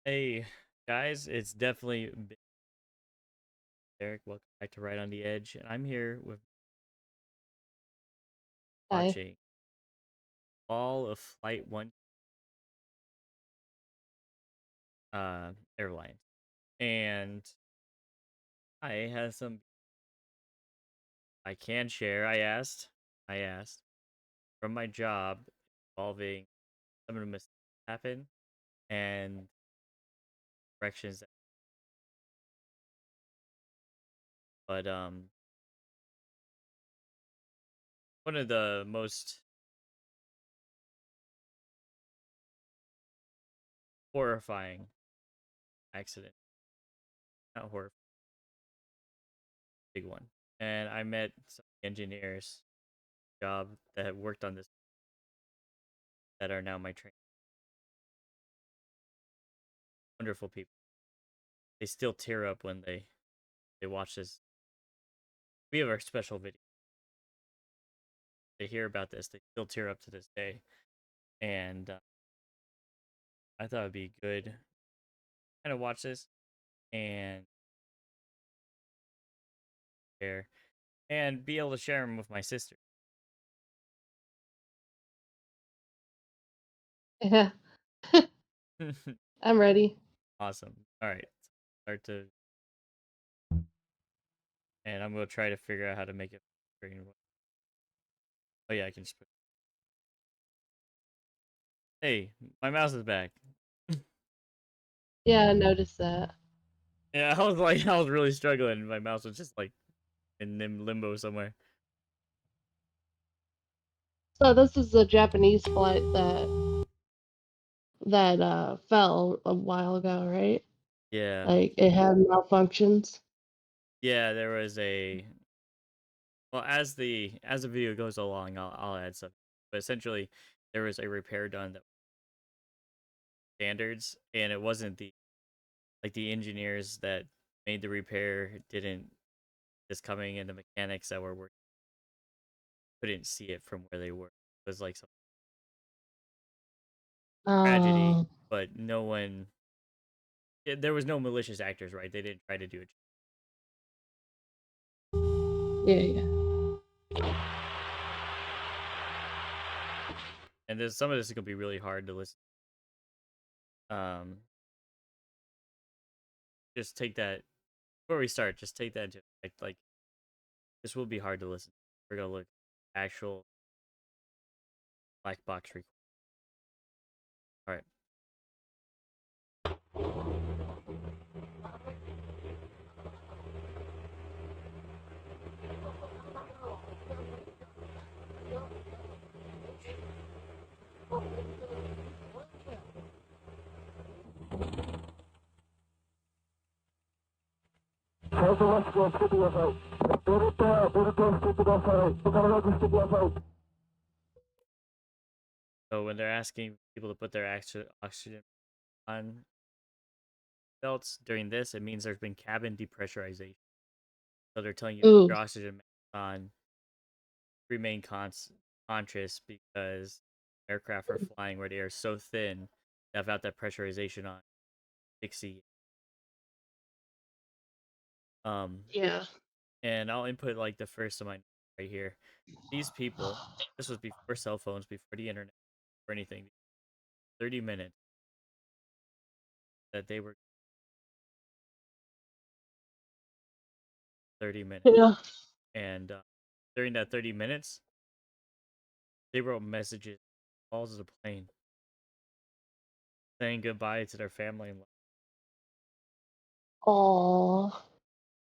Hey guys, it's definitely been Derek. Welcome back to Right on the Edge, and I'm here with Hi. watching all of Flight One airlines, and I have some I can share. I asked from my job involving some of the mistakes that happen and corrections. But one of the most horrifying accidents, not horrifying, big one, and I met some engineers job that have worked on this that are now my trainers. Wonderful people. They still tear up when they watch this. We have our special video. They hear about this, they still tear up to this day. And I thought it'd be good kind of watch this and share and be able to share them with my sister. Yeah, I'm ready. Awesome. All right, start to, and I'm gonna try to figure out how to make it green. Oh yeah, I can just put. Hey, my mouse is back. Yeah, I noticed that. Yeah, I was like, I was really struggling. My mouse was just like in limbo somewhere. So this is a Japanese flight that fell a while ago, right? Yeah, Like it had malfunctions. yeah. There was a well, as the video goes along, I'll add some. But essentially, there was a repair done that standards, and it wasn't the engineers that made the repair didn't just coming, and the mechanics that were working couldn't see it from where they were. It was like some tragedy, Uh, but no one. There was no malicious actors, right? They didn't try to do it, yeah, yeah. and there's some of this is gonna be really hard to listen. Um, just take that before we start. Just take that into like this will be hard to listen. We're gonna look actual black box record. All right. So when they're asking people to put their oxygen on belts during this, it means there's been cabin depressurization. So they're telling you Ooh, your oxygen mask on, remain conscious because aircraft are flying where they are so thin that without that pressurization on, 60. Um, yeah. and I'll input like the first of my notes right here. These people, this was before cell phones, before the internet, or anything. 30 minutes that they were 30 minutes, Yeah. and during that 30 minutes, they wrote messages, calls of the plane, saying goodbye to their family in like Aw.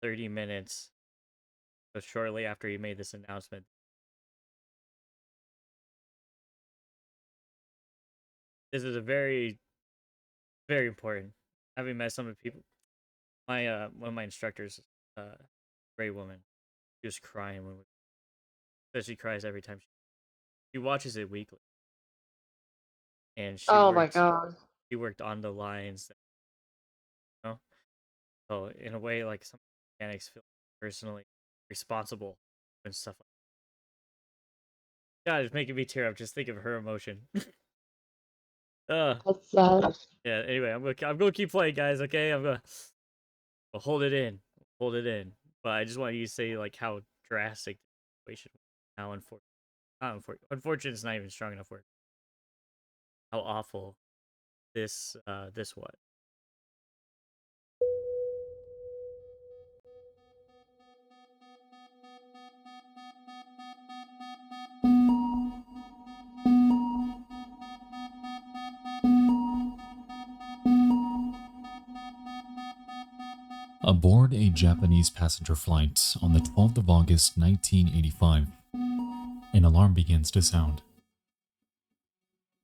30 minutes. So shortly after he made this announcement, this is a very, very important. Having met some of the people, my one of my instructors, great woman, she was crying when we says she cries every time she watches it weekly, and Oh my God. she worked on the lines, you know. So in a way, like some mechanics feel personally responsible and stuff like. God, it's making me tear up just think of her emotion. Uh, That's sad. yeah. Anyway, I'm gonna keep playing, guys. Okay, I'll hold it in, hold it in. But I just want you to say like how drastic the situation, how unfortunate is not even strong enough word. How awful this was. Aboard a Japanese passenger flight on the 12th of August 1985, an alarm begins to sound.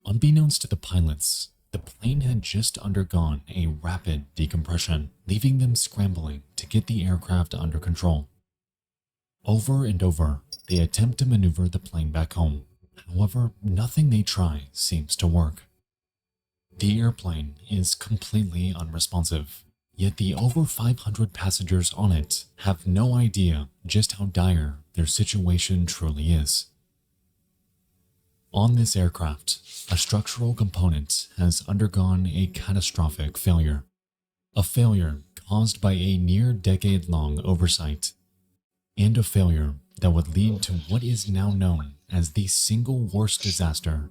Unbeknownst to the pilots, the plane had just undergone a rapid decompression, leaving them scrambling to get the aircraft under control. Over and over, they attempt to maneuver the plane back home. However, nothing they try seems to work. The airplane is completely unresponsive, yet the over 500 passengers on it have no idea just how dire their situation truly is. On this aircraft, a structural component has undergone a catastrophic failure. A failure caused by a near decade-long oversight, and a failure that would lead to what is now known as the single worst disaster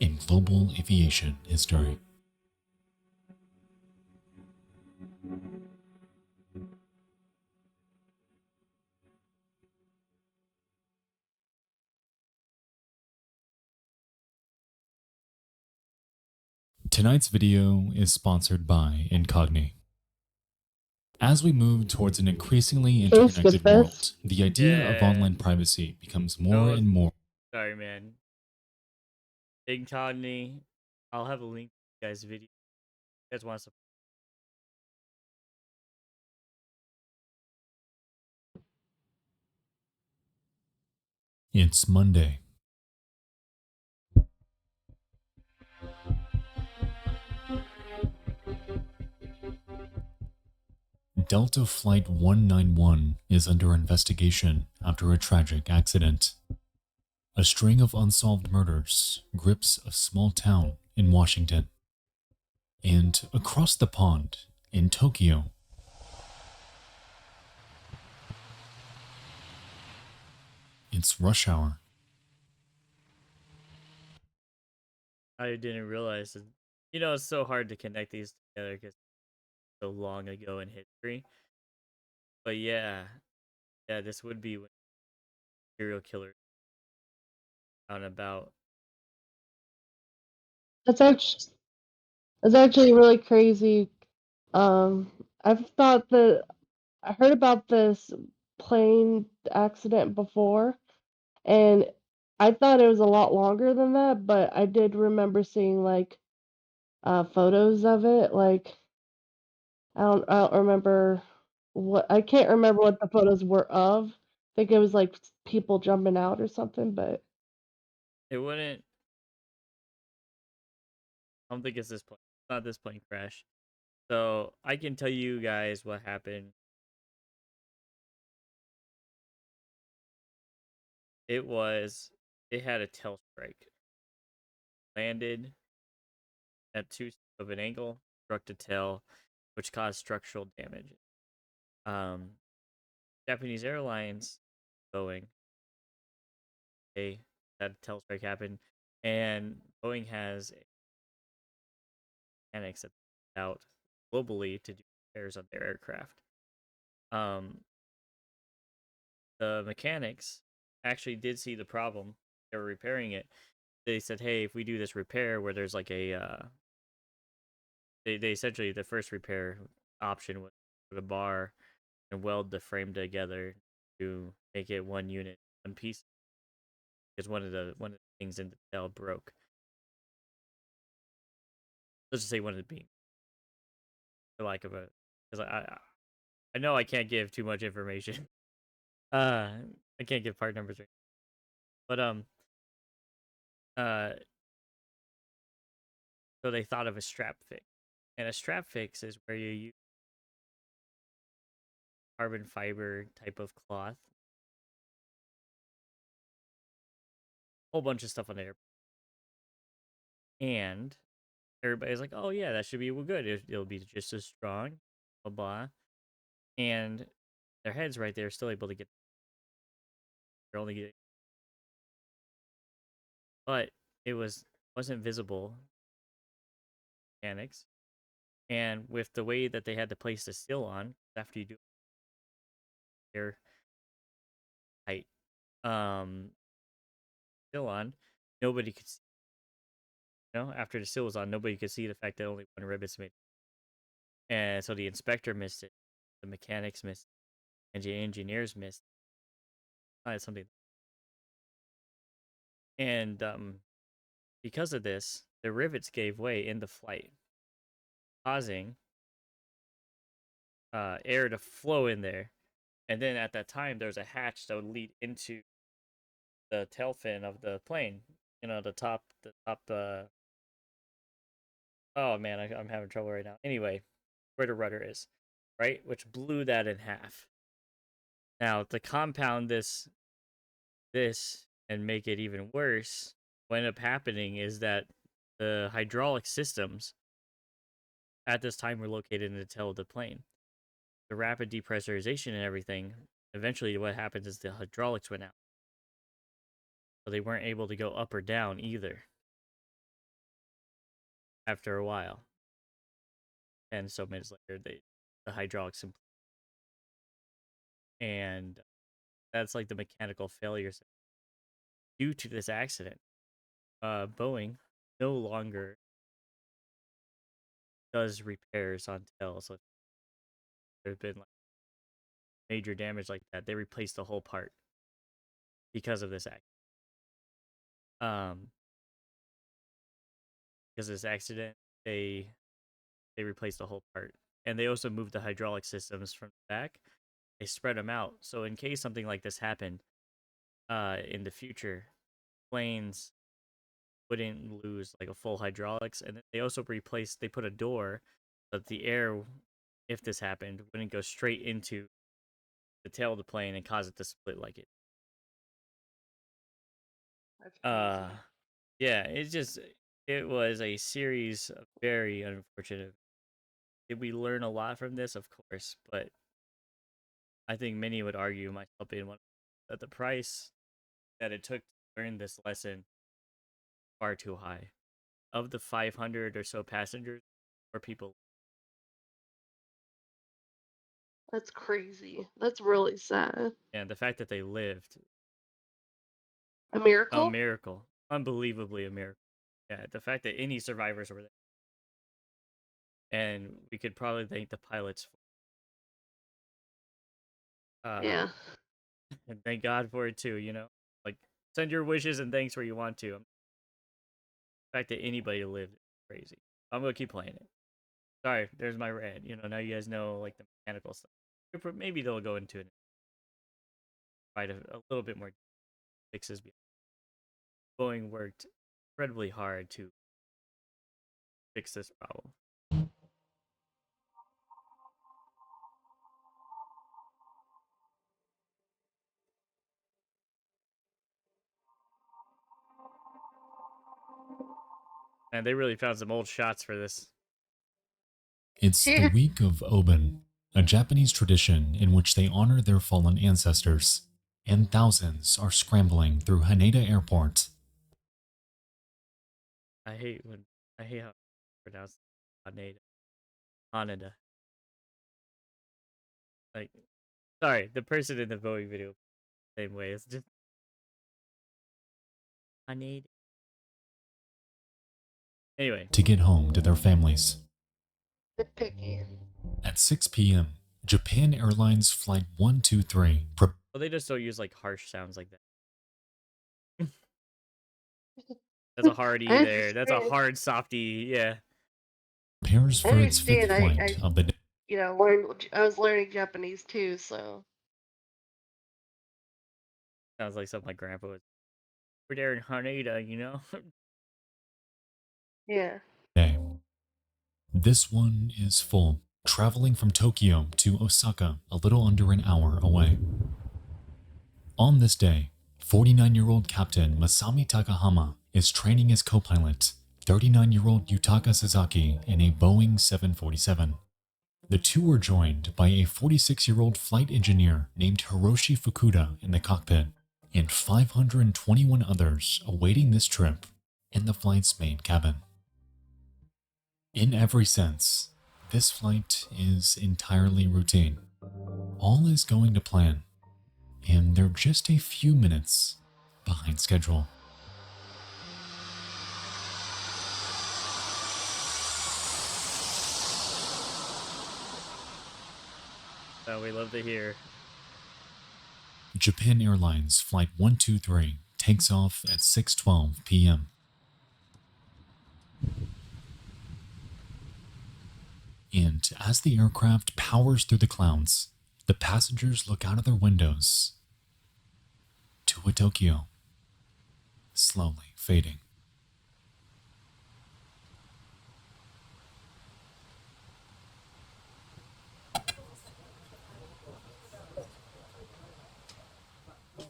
in global aviation history. Tonight's video is sponsored by Incogni. As we move towards an increasingly Can we skip interconnected this? world, the idea of Yeah. online privacy becomes more No, and more. sorry, man. Incogni. I'll have a link to you guys' video. You guys want to? It's Monday. Delta Flight 191 is under investigation after a tragic accident. A string of unsolved murders grips a small town in Washington. And across the pond, in Tokyo, it's rush hour. I didn't realize that. It's so hard to connect these together because so long ago in history. But yeah, this would be when serial killers out and about. That's actually that's actually really crazy. Um, I've thought that I heard about this plane accident before, and I thought it was a lot longer than that, but I did remember seeing like photos of it. Like I don't remember I can't remember what the photos were of. I think it was like people jumping out or something, but It wouldn't. I don't think it's this plane. It's not this plane crash. So I can tell you guys what happened. It had a tail strike. Landed at too steep of an angle, struck the tail, which caused structural damage. Um, Japanese Airlines, Boeing, they had a tail strike happen, and Boeing has mechanics that out globally to do repairs on their aircraft. Um, the mechanics actually did see the problem. They were repairing it. They said, "Hey, if we do this repair where there's like they essentially the first repair option was put a bar and weld the frame together to make it one unit, one piece, because one of the things in the tail broke. Let's just say one of the beams, for lack of a, because I know I can't give too much information. Uh, I can't give part numbers, right? But uh, so they thought of a strap fix, and a strap fix is where you use carbon fiber type of cloth, whole bunch of stuff on there. And everybody's like, "Oh yeah, that should be good. It'll be just as strong." Blah blah. And their heads right there still able to get. They're only getting, but it wasn't visible mechanics. And with the way that they had to place the seal on after you do their height, seal on, nobody could see. After the seal was on, nobody could see the fact that only one ribbon's made. And so the inspector missed it, the mechanics missed it, and the engineers missed it. Something. And because of this, the rivets gave way in the flight, causing air to flow in there. And then at that time, there's a hatch that would lead into the tail fin of the plane. The top. Oh man, I'm having trouble right now. Anyway, where the rudder is, right, which blew that in half. Now to compound this and make it even worse, what ended up happening is that the hydraulic systems at this time were located in the tail of the plane. The rapid depressurization and everything, eventually what happens is the hydraulics went out. So they weren't able to go up or down either after a while. And so minutes later, the hydraulics and that's like the mechanical failures due to this accident. Boeing no longer does repairs on tails. So there's been like major damage like that. They replaced the whole part because of this accident. Because of this accident, they replaced the whole part, and they also moved the hydraulic systems from the back. They spread them out, so in case something like this happened, in the future, planes wouldn't lose like a full hydraulics, and they also replaced. They put a door so that the air, if this happened, wouldn't go straight into the tail of the plane and cause it to split like it. That's crazy. Yeah, it was a series of very unfortunate. Did we learn a lot from this? Of course, but I think many would argue, myself being one, that the price that it took to learn this lesson far too high. Of the 500 or so passengers, or people, That's crazy. That's really sad. and the fact that they lived, A a miracle? miracle, unbelievably a miracle. Yeah, the fact that any survivors were there, and we could probably thank the pilots Yeah. and thank God for it too. Like send your wishes and thanks where you want to. The fact that anybody lived is crazy. I'm gonna keep playing it. Sorry, there's my rant. Now you guys know like the mechanical stuff. Maybe they'll go into it, find a little bit more fixes. Boeing worked incredibly hard to fix this problem. And they really found some old shots for this. It's the week of Oben, a Japanese tradition in which they honor their fallen ancestors, and thousands are scrambling through Haneda Airport. I hate how it's pronounced Haneda. Like, sorry, the person in the Boeing video, same way. It's just Haneda. Anyway, To get home to their families. Bit picky. At 6 p.m., Japan Airlines Flight 123 well, they just don't use like harsh sounds like that. That's a hard E there. That's a hard softy. Yeah. prepares for its fifth flight of the day. I was learning Japanese too, so. Sounds like something my grandpa was. We're there in Haneda, Yeah. Day. This one is full, traveling from Tokyo to Osaka a little under an hour away. On this day, 49-year-old Captain Masami Takahama is training his co-pilot, 39-year-old Yutaka Sasaki in a Boeing 747. The two were joined by a 46-year-old flight engineer named Hiroshi Fukuda in the cockpit, and 521 others awaiting this trip in the flight's main cabin. In every sense, this flight is entirely routine. All is going to plan, and they're just a few minutes behind schedule. That we love to hear. Japan Airlines Flight 123 takes off at 6:12 p.m. And as the aircraft powers through the clouds, the passengers look out of their windows to a Tokyo slowly fading.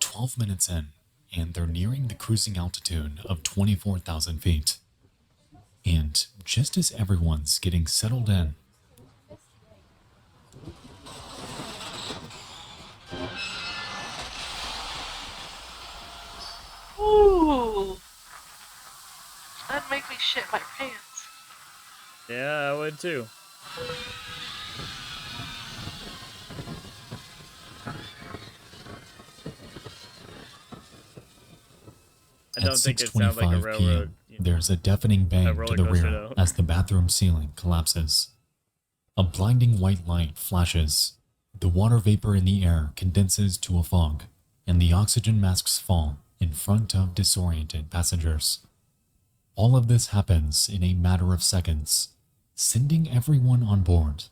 "12 minutes in, and they're nearing the cruising altitude of 24,000 feet. And just as everyone's getting settled in, Ooh, that'd make me shit my pants. Yeah, I would too. I at don't think it sounds like a 6:25 railroad. p.m., there's a deafening bang to roller the coaster, rear though. as the bathroom ceiling collapses. A blinding white light flashes. The water vapor in the air condenses to a fog, and the oxygen masks fall in front of disoriented passengers. All of this happens in a matter of seconds, sending everyone on board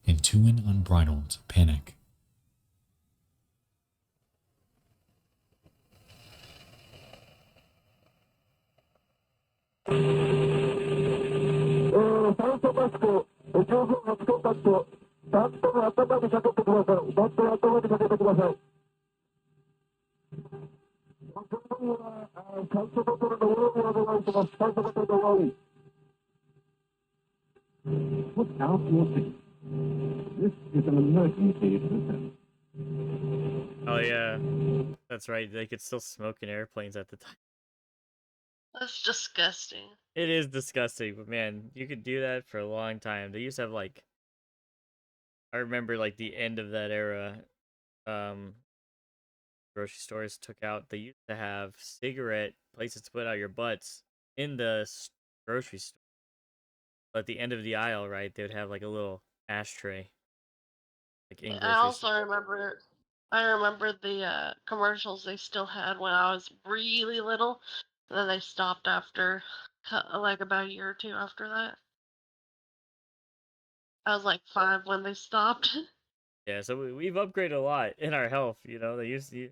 into an unbridled panic. Look out, you'll see. This is an emergency system. Oh yeah, that's right. They could still smoke in airplanes at the time. That's disgusting. It is disgusting, but man, you could do that for a long time. They used to have like, I remember like the end of that era. Grocery stores took out. They used to have cigarette places to put out your butts in the grocery store. But at the end of the aisle, right, they would have like a little ashtray, like in I grocery also store. remember the commercials they still had when I was really little. And then they stopped after like about a year or two after that. I was like 5 when they stopped. Yeah, so we've upgraded a lot in our health. You know, they used to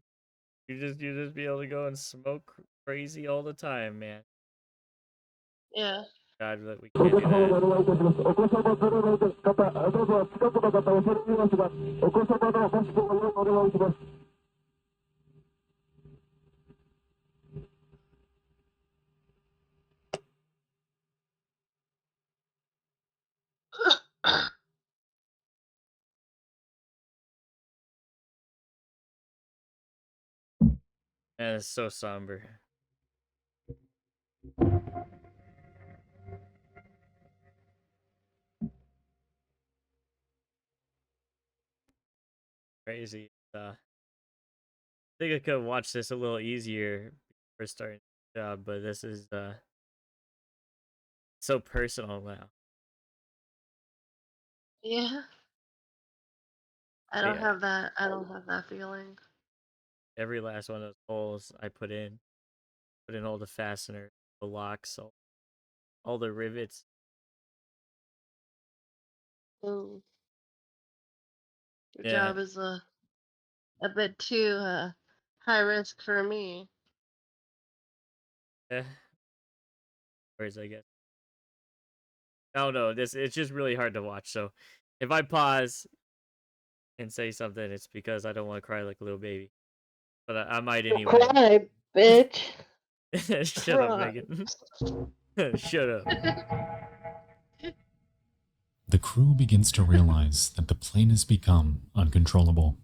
you just be able to go and smoke crazy all the time, man. Yeah. God, that we can't do that. Man, it's so somber. Crazy. I think I could watch this a little easier before starting the job, but this is so personal now. Yeah. I But don't yeah, have that. I don't have that feeling. every last one of those holes I put in all the fasteners, the locks, all the rivets. Ooh, your Yeah, job is a bit too high risk for me. eh, words I guess. No, no, it's just really hard to watch. So if I pause and say something, it's because I don't want to cry like a little baby. But I might Don't anyway. cry, bitch. Shut up, Megan. Shut up. The crew begins to realize that the plane has become uncontrollable.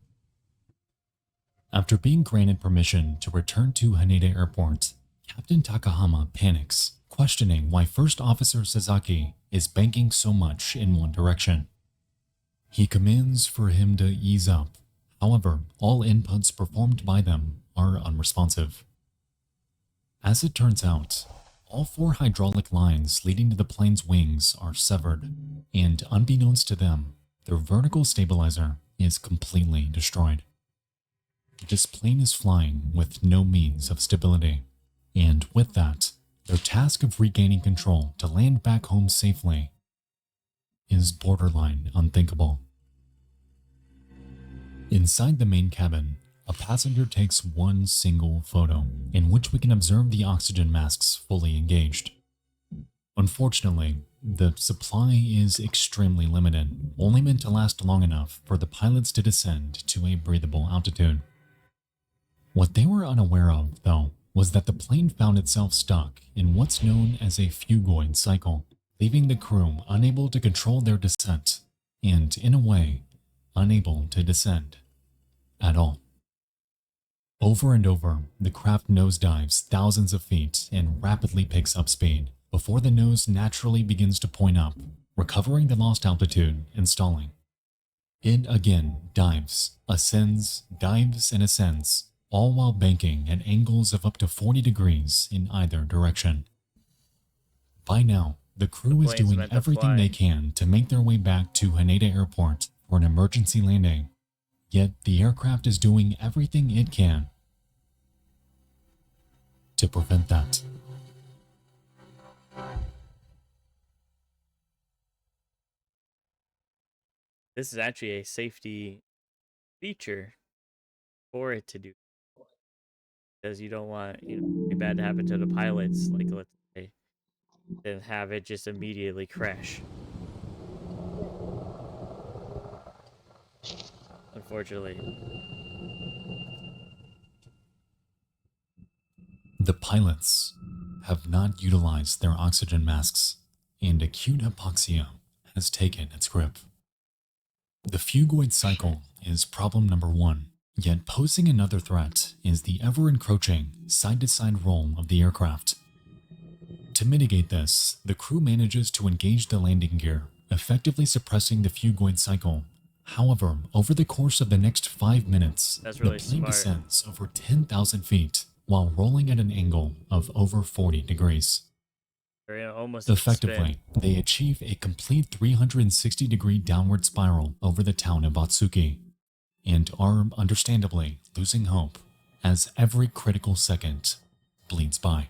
After being granted permission to return to Haneda Airport, Captain Takahama panics, questioning why First Officer Sasaki is banking so much in one direction. He commands for him to ease up. However, all inputs performed by them are unresponsive. As it turns out, all 4 hydraulic lines leading to the plane's wings are severed, and unbeknownst to them, their vertical stabilizer is completely destroyed. This plane is flying with no means of stability, and with that, their task of regaining control to land back home safely is borderline unthinkable. Inside the main cabin, a passenger takes one single photo in which we can observe the oxygen masks fully engaged. Unfortunately, the supply is extremely limited, only meant to last long enough for the pilots to descend to a breathable altitude. What they were unaware of, though, was that the plane found itself stuck in what's known as a fugoid cycle, leaving the crew unable to control their descent, and, in a way, unable to descend at all. Over and over, the craft nosedives thousands of feet and rapidly picks up speed before the nose naturally begins to point up, recovering the lost altitude and stalling. It again dives, ascends, dives, and ascends, all while banking at angles of up to 40 degrees in either direction. By now, the crew is doing everything they can to make their way back to Haneda Airport for an emergency landing, yet the aircraft is doing everything it can to prevent that. This is actually a safety feature for it to do, because you don't want anything bad to happen to the pilots, like let's say, then have it just immediately crash. Unfortunately. The pilots have not utilized their oxygen masks, and acute hypoxia has taken its grip. The fugoid cycle is problem number 1, yet posing another threat is the ever-encroaching side-to-side roll of the aircraft. To mitigate this, the crew manages to engage the landing gear, effectively suppressing the fugoid cycle. However, over the course of the next 5 minutes, That's the really plane smart. descends over 10,000 feet while rolling at an angle of over 40 degrees. They're almost Effectively, they achieve a complete 360-degree downward spiral over the town of Otsuki, and are understandably losing hope as every critical second bleeds by.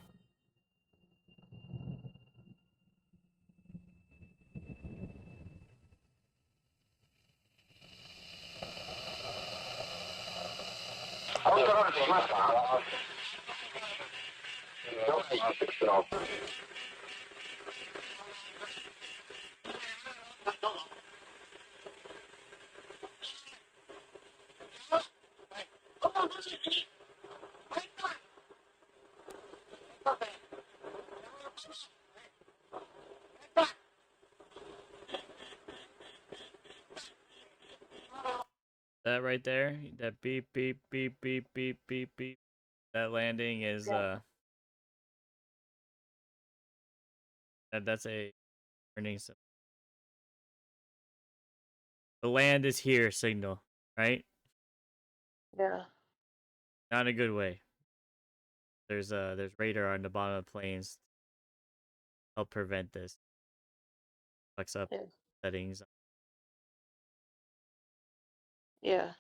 That right there, that beep beep beep beep beep beep beep. That landing is that's a warning signal. The land is here signal, right? Yeah. Not in a good way. There's radar on the bottom of the planes. Help prevent this. Flex up Yeah. settings. Yeah.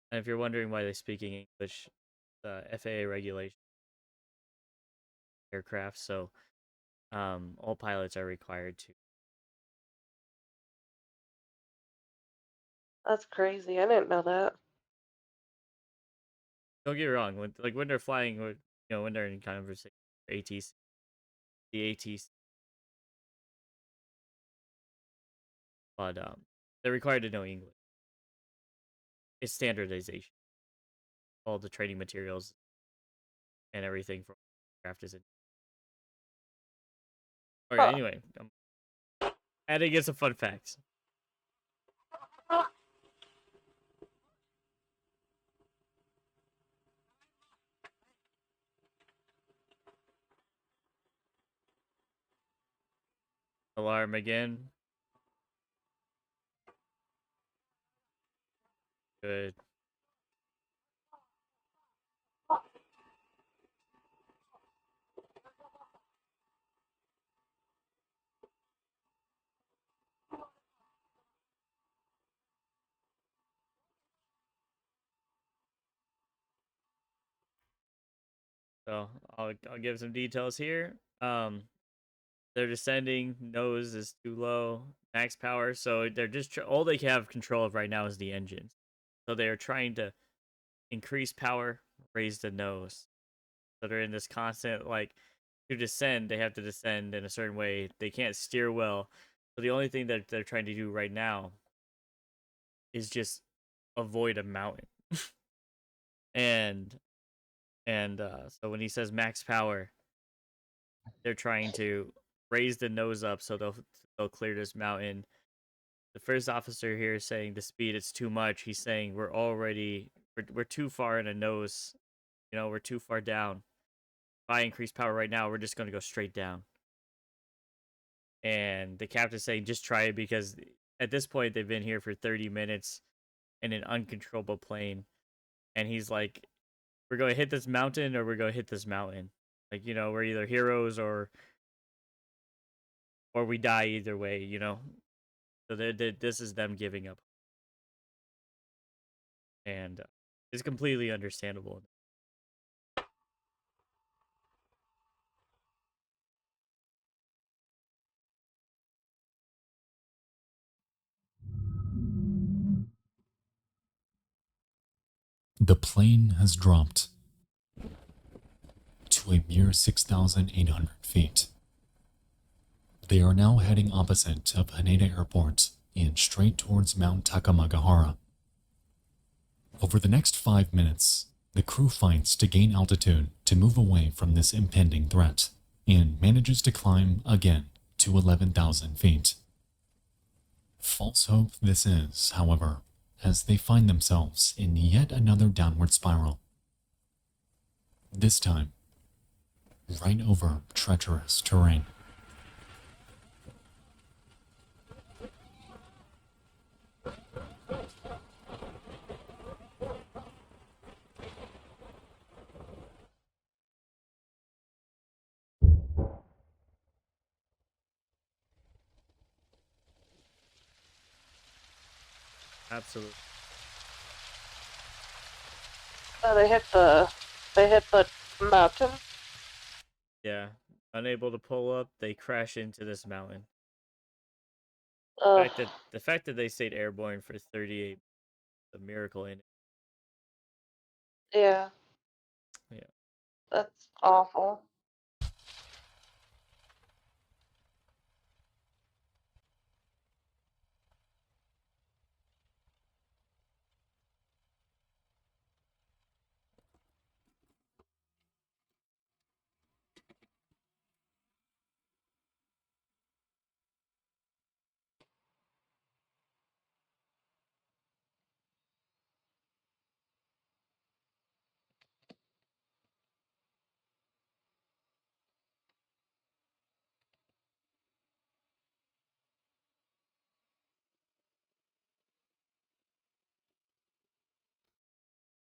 And if you're wondering why they're speaking English, FAA regulation aircraft, so all pilots are required to. That's crazy. I didn't know that. Don't get me wrong, when they're flying, when they're in conversation, ATC, the ATC, but They're required to know English. It's standardization. All the training materials and everything for craft is in. Okay, Huh. anyway, I'm adding in some fun facts. Alarm again. Good. So I'll give some details here. They're descending. Nose is too low. Max power. So they're just all they have control of right now is the engines. So they are trying to increase power, raise the nose. So they're in this constant like to descend. They have to descend in a certain way. They can't steer well. So the only thing that they're trying to do right now is just avoid a mountain. and so when he says max power, they're trying to raise the nose up so they'll clear this mountain. The first officer here is saying the speed it's too much. He's saying we're too far in a nose. We're too far down. If I increase power right now, we're just going to go straight down. And the captain's saying just try it because at this point they've been here for 30 minutes in an uncontrollable plane. And he's like, we're going to hit this mountain or we're going to hit this mountain. Like, we're either heroes or we die either way. So this is them giving up. And it's completely understandable. The plane has dropped to a mere 6,800 feet. They are now heading opposite of Haneda Airport and straight towards Mount Takamagahara. Over the next 5 minutes, the crew fights to gain altitude to move away from this impending threat and manages to climb again to 11,000 feet. False hope this is, however, as they find themselves in yet another downward spiral. This time, right over treacherous terrain. Absolutely. Oh, they hit the mountain. Yeah. Unable to pull up, they crash into this mountain. Ugh. The fact that they stayed airborne for 38 is a miracle in it. Yeah, Yeah. that's awful.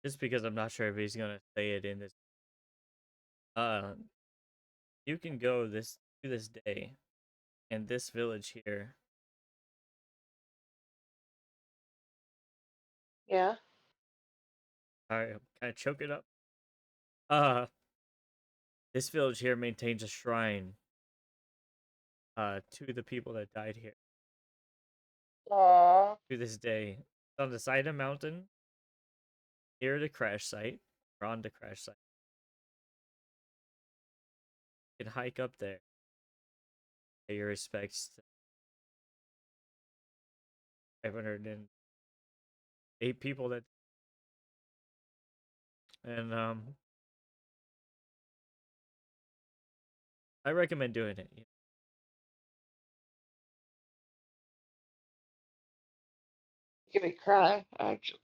Just because I'm not sure if he's gonna say it in this. Uh, you can go to this day, in this village here. Yeah. Sorry, I'm kind of choking up. Uh, this village here maintains a shrine. To the people that died here. Aww. To this day, it's on the side of a mountain near the crash site, or on the crash site. You can hike up there. Pay your respects 508 people that, and I recommend doing it. Give me cry, actually.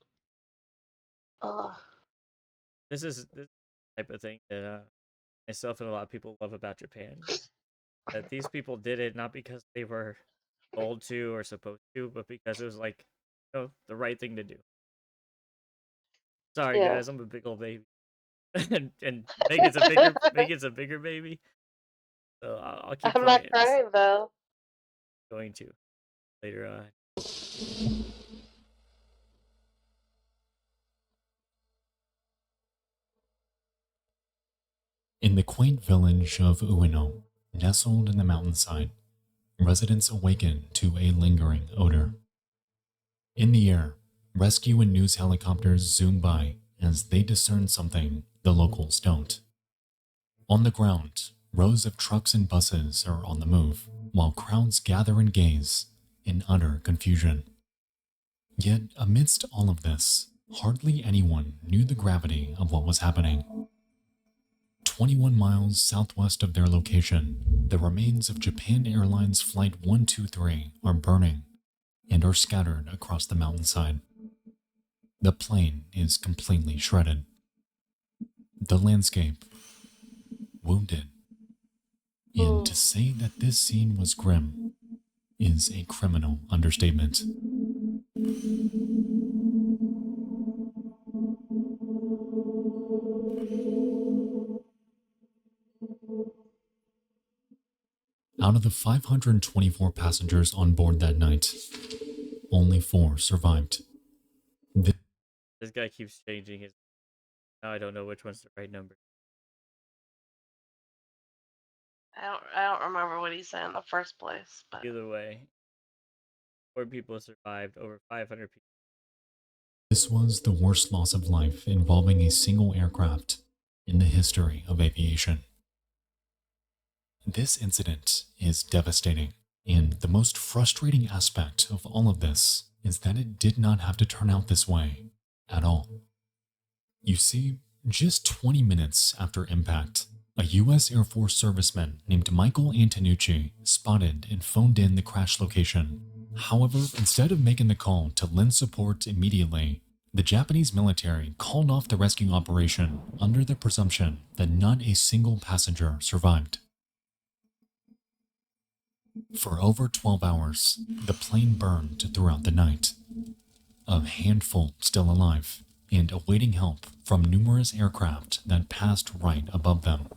This is this type of thing that myself and a lot of people love about Japan. That these people did it not because they were told to or supposed to, but because it was like, the right thing to do. Sorry, Yeah. guys, I'm a big old baby, and Megan's a bigger baby. So I'll keep I'm not playing. crying though. Going to later on. In the quaint village of Ueno, nestled in the mountainside, residents awaken to a lingering odor. In the air, rescue and news helicopters zoom by as they discern something the locals don't. On the ground, rows of trucks and buses are on the move, while crowds gather and gaze in utter confusion. Yet, amidst all of this, hardly anyone knew the gravity of what was happening. 21 miles southwest of their location, the remains of Japan Airlines Flight 123 are burning and are scattered across the mountainside. The plane is completely shredded. The landscape, wounded. And to say that this scene was grim is a criminal understatement. Out of the 524 passengers on board that night, only 4 survived. This guy keeps changing his. Now I don't know which one's the right number. I don't remember what he said in the first place, but Either way, 4 people survived. Over 500 people. This was the worst loss of life involving a single aircraft in the history of aviation. This incident is devastating, and the most frustrating aspect of all of this is that it did not have to turn out this way at all. You see, just 20 minutes after impact, a U.S. Air Force serviceman named Michael Antonucci spotted and phoned in the crash location. However, instead of making the call to lend support immediately, the Japanese military called off the rescue operation under the presumption that not a single passenger survived. For over 12 hours, the plane burned throughout the night. A handful still alive and awaiting help from numerous aircraft that passed right above them.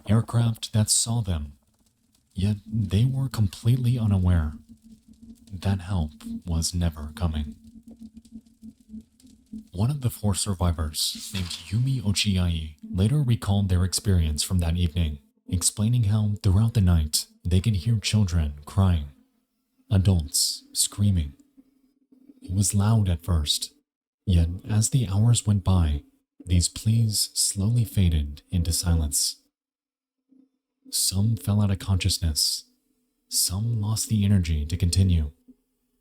Aircraft that saw them, yet they were completely unaware. That help was never coming. One of the 4 survivors, named Yumi Ochiai, later recalled their experience from that evening, explaining how throughout the night they could hear children crying, adults screaming. It was loud at first, yet as the hours went by, these pleas slowly faded into silence. Some fell out of consciousness, some lost the energy to continue,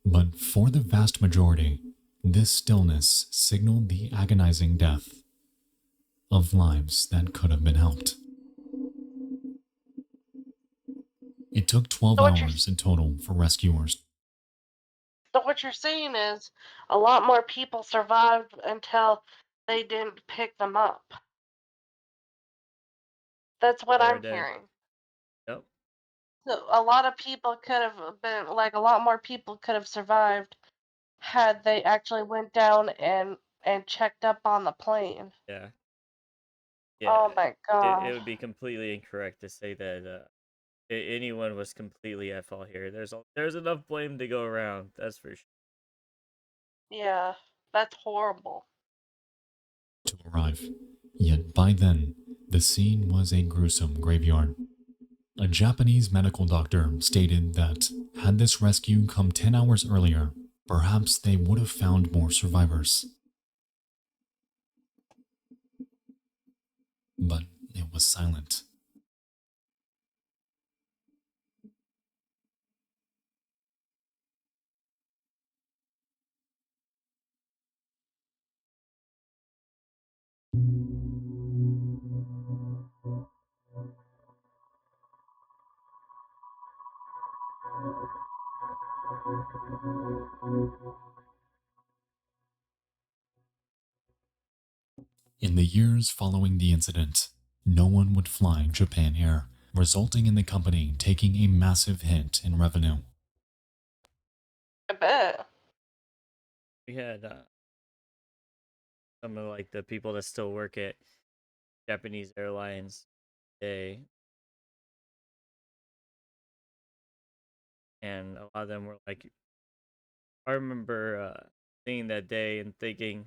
but for the vast majority, this stillness signaled the agonizing death of lives that could have been helped. It took 12 so hours in total for rescuers. So what you're saying is a lot more people survived until they didn't pick them up. That's what They're I'm dead. hearing. Yep. So a lot of people could have been like a lot more people could have survived had they actually went down and checked up on the plane. Yeah. Oh Yeah. my It god. would be completely incorrect to say that anyone was completely at fault here. There's enough blame to go around. That's for sure. Yeah, that's horrible. To arrive. Yet by then, the scene was a gruesome graveyard. A Japanese medical doctor stated that had this rescue come 10 hours earlier, perhaps they would have found more survivors. But it was silent. In the years following the incident, no one would fly Japan Air, resulting in the company taking a massive hit in revenue. I bet. We had some of like the people that still work at Japanese Airlines today, and a lot of them were like, I remember seeing that day and thinking,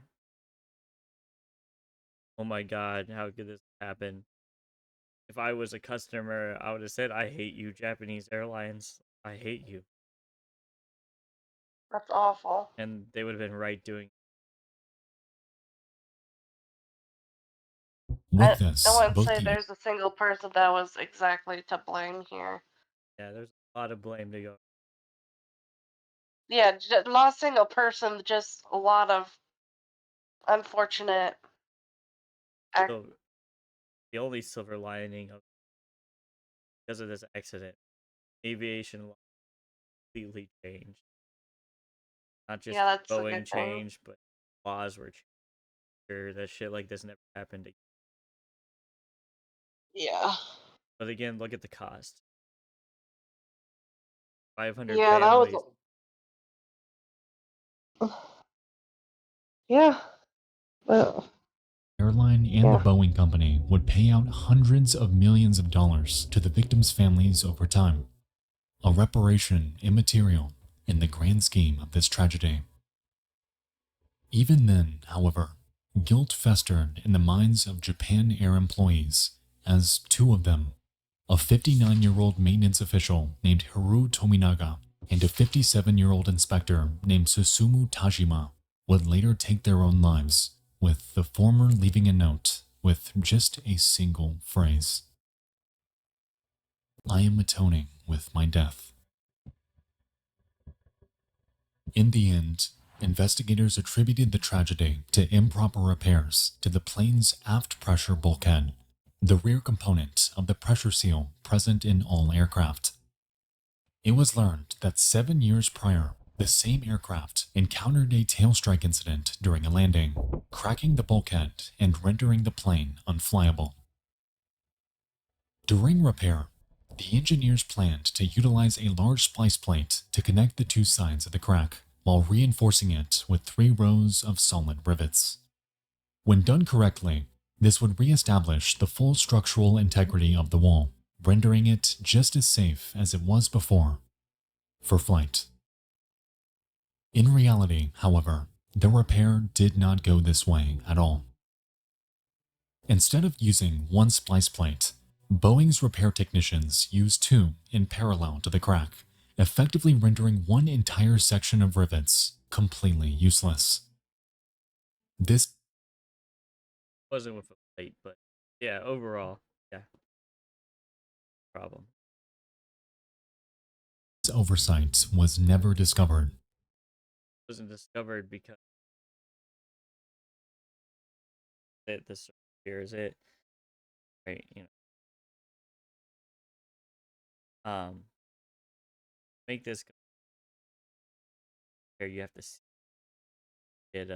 "Oh my God, how could this happen?" If I was a customer, I would have said, "I hate you, Japanese Airlines. I hate you," That's awful. and they would have been right doing. With I this, wouldn't both say the there's a single person that was exactly to blame here. Yeah, there's a lot of blame to go. Yeah, not a single person, just a lot of unfortunate act. So the only silver lining of because of this accident, aviation law completely changed. Not just Yeah, that's a Boeing good thing. changed, but laws were changed. Sure, that shit like this never happened again. Yeah. But again, look at the cost. 500 Yeah, that families. was. Yeah. Well, airline and the yeah. Boeing company would pay out hundreds of millions of dollars to the victims' families over time. A reparation immaterial in the grand scheme of this tragedy. Even then, however, guilt festered in the minds of Japan Air employees, as two of them, a 59-year-old maintenance official named Hiru Tominaga and a 57-year-old inspector named Susumu Tajima, would later take their own lives, with the former leaving a note with just a single phrase: "I am atoning with my death." In the end, investigators attributed the tragedy to improper repairs to the plane's aft pressure bulkhead, the rear component of the pressure seal present in all aircraft. It was learned that 7 years prior, the same aircraft encountered a tail strike incident during a landing, cracking the bulkhead and rendering the plane unflyable. During repair, the engineers planned to utilize a large splice plate to connect the two sides of the crack, while reinforcing it with 3 rows of solid rivets. When done correctly, this would re-establish the full structural integrity of the wall, rendering it just as safe as it was before for flight. In reality, however, the repair did not go this way at all. Instead of using one splice plate, Boeing's repair technicians used 2 in parallel to the crack, effectively rendering one entire section of rivets completely useless. This Wasn't with a plate, but yeah, overall, yeah, problem. oversight was never discovered. Wasn't discovered because this here is it, right? Make this here. You have to see it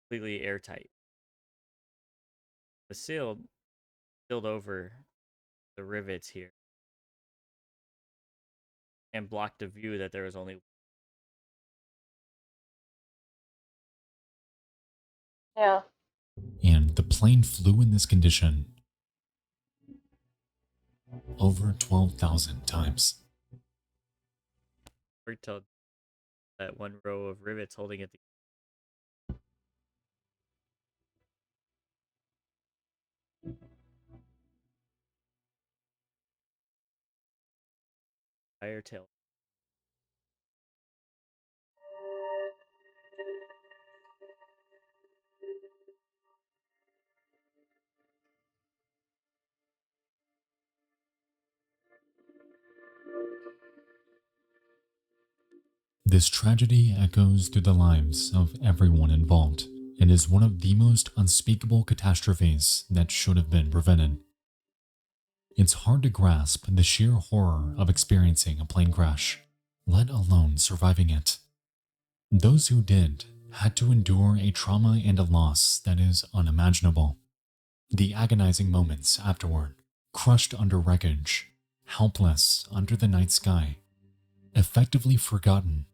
completely airtight. The sealed over the rivets here and blocked the view that there was only. Yeah. And the plane flew in this condition over 12,000 times. Worked till that one row of rivets holding it. Entire tail. This tragedy echoes through the lives of everyone involved and is one of the most unspeakable catastrophes that should have been prevented. It's hard to grasp the sheer horror of experiencing a plane crash, let alone surviving it. Those who did had to endure a trauma and a loss that is unimaginable. The agonizing moments afterward, crushed under wreckage, helpless under the night sky, effectively forgotten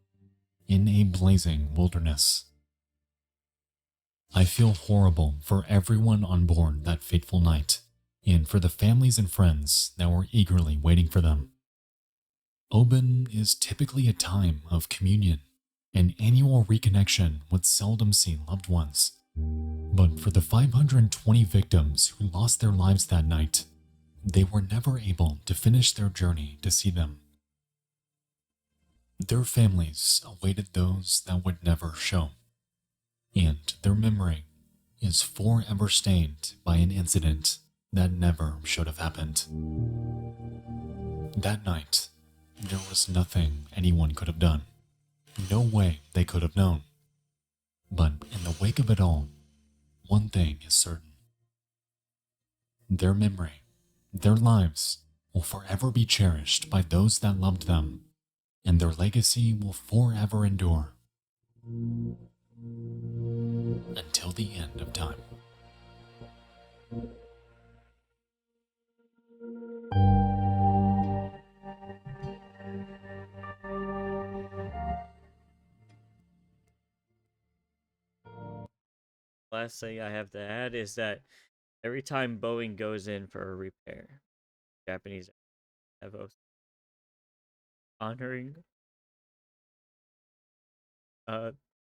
in a blazing wilderness. I feel horrible for everyone on board that fateful night, and for the families and friends that were eagerly waiting for them. Oban is typically a time of communion, an annual reconnection with seldom seen loved ones. But for the 520 victims who lost their lives that night, they were never able to finish their journey to see them. Their families awaited those that would never show, and their memory is forever stained by an incident that never should have happened. That night, there was nothing anyone could have done. No way they could have known. But in the wake of it all, one thing is certain. Their memory, their lives, will forever be cherished by those that loved them, and their legacy will forever endure until the end of time. Last thing I have to add is that every time Boeing goes in for a repair, Japanese have honoring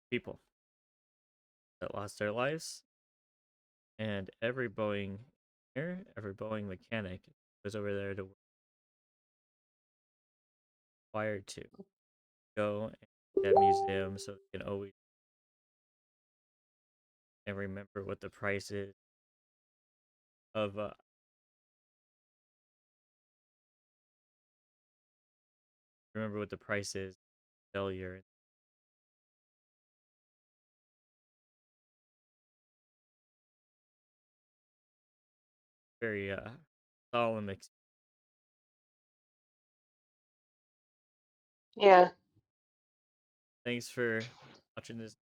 people that lost their lives, and every Boeing engineer, every Boeing mechanic goes over there to required to go and that museum so they can always and remember what the price is of remember what the price is of failure. Very solemn Yeah. Thanks for watching this.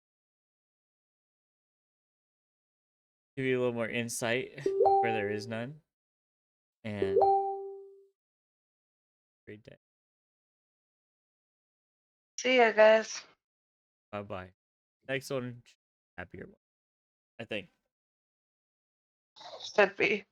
Give you a little more insight where there is none. And great day. See ya, guys. Bye bye. Next one, happier one, I think. Should be.